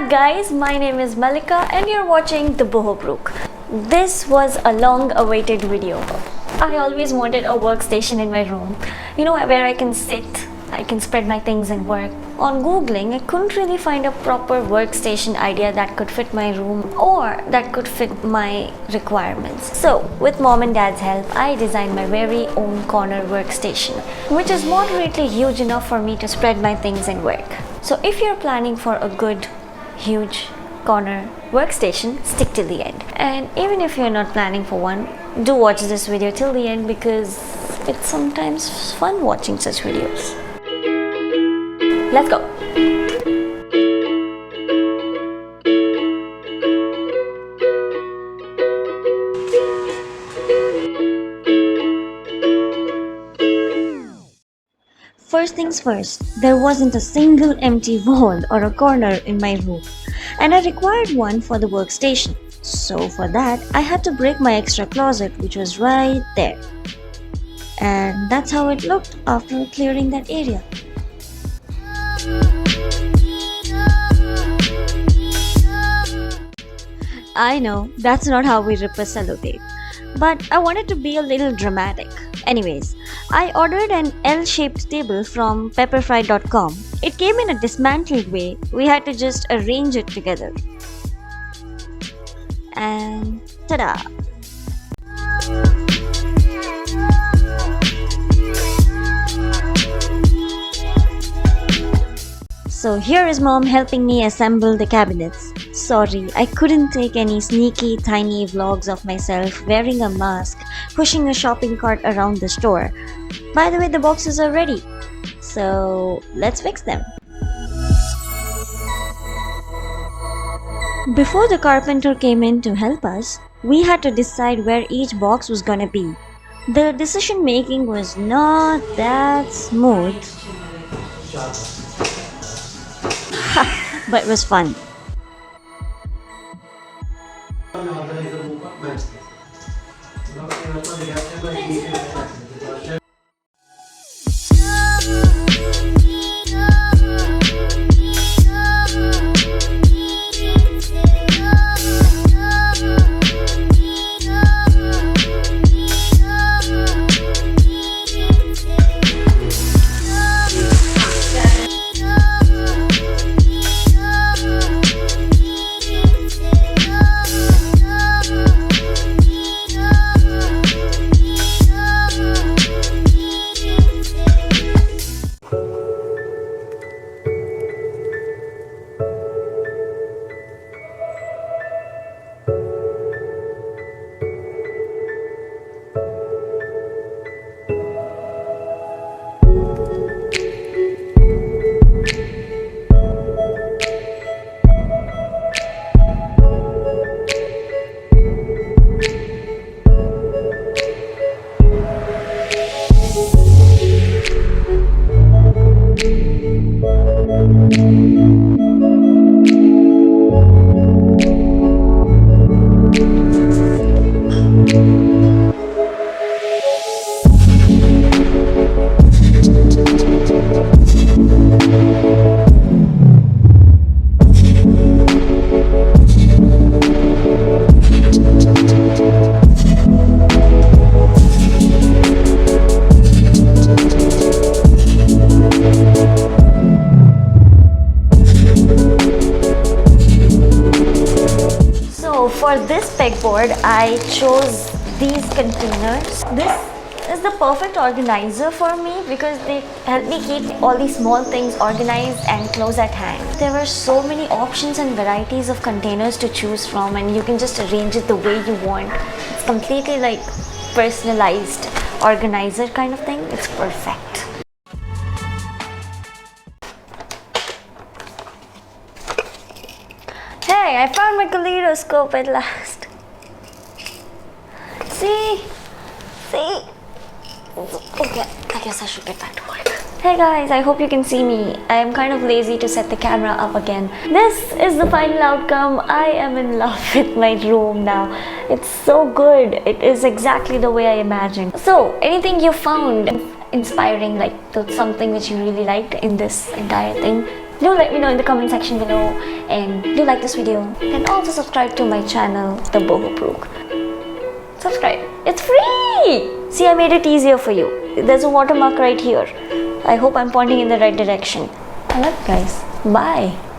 up guys, my name is Malika and you're watching The Bohobrook. This was a long awaited video. I always wanted a workstation in my room, where I can sit, I can spread my things and work. On googling, I couldn't really find a proper workstation idea that could fit my room or that could fit my requirements. So with mom and dad's help, I designed my very own corner workstation, which is moderately huge enough for me to spread my things and work. So if you're planning for a good, huge corner workstation, stick till the end. And even if you're not planning for one, do watch this video till the end because it's sometimes fun watching such videos. Let's go! First things first, there wasn't a single empty wall or a corner in my room, and I required one for the workstation. So for that, I had to break my extra closet, which was right there. And that's how it looked after clearing that area. I know, that's not how we rip a cellotape, but I wanted to be a little dramatic. Anyways, I ordered an L-shaped table from Pepperfry.com. It came in a dismantled way, we had to just arrange it together. And ta-da! So here is mom helping me assemble the cabinets. Sorry, I couldn't take any sneaky tiny vlogs of myself wearing a mask, pushing a shopping cart around the store. By the way, the boxes are ready. So let's fix them. Before the carpenter came in to help us, we had to decide where each box was gonna be. The decision making was not that smooth, but it was fun. For this pegboard, I chose these containers. This is the perfect organizer for me because they help me keep all these small things organized and close at hand. There are so many options and varieties of containers to choose from, and you can just arrange it the way you want. It's completely like personalized organizer kind of thing. It's perfect. Hey, I found my kaleidoscope at last. See? Okay, I guess I should get back to work. Hey guys, I hope you can see me. I am kind of lazy to set the camera up again. This is the final outcome. I am in love with my room now. It's so good. It is exactly the way I imagined. So, anything you found inspiring, like something which you really liked in this entire thing, Do let me know in the comment section below, and do like this video, and also subscribe to my channel, The Boho Brook. Subscribe, it's free! See, I made it easier for you. There's a watermark right here. I hope I'm pointing in the right direction. I love you guys. Bye.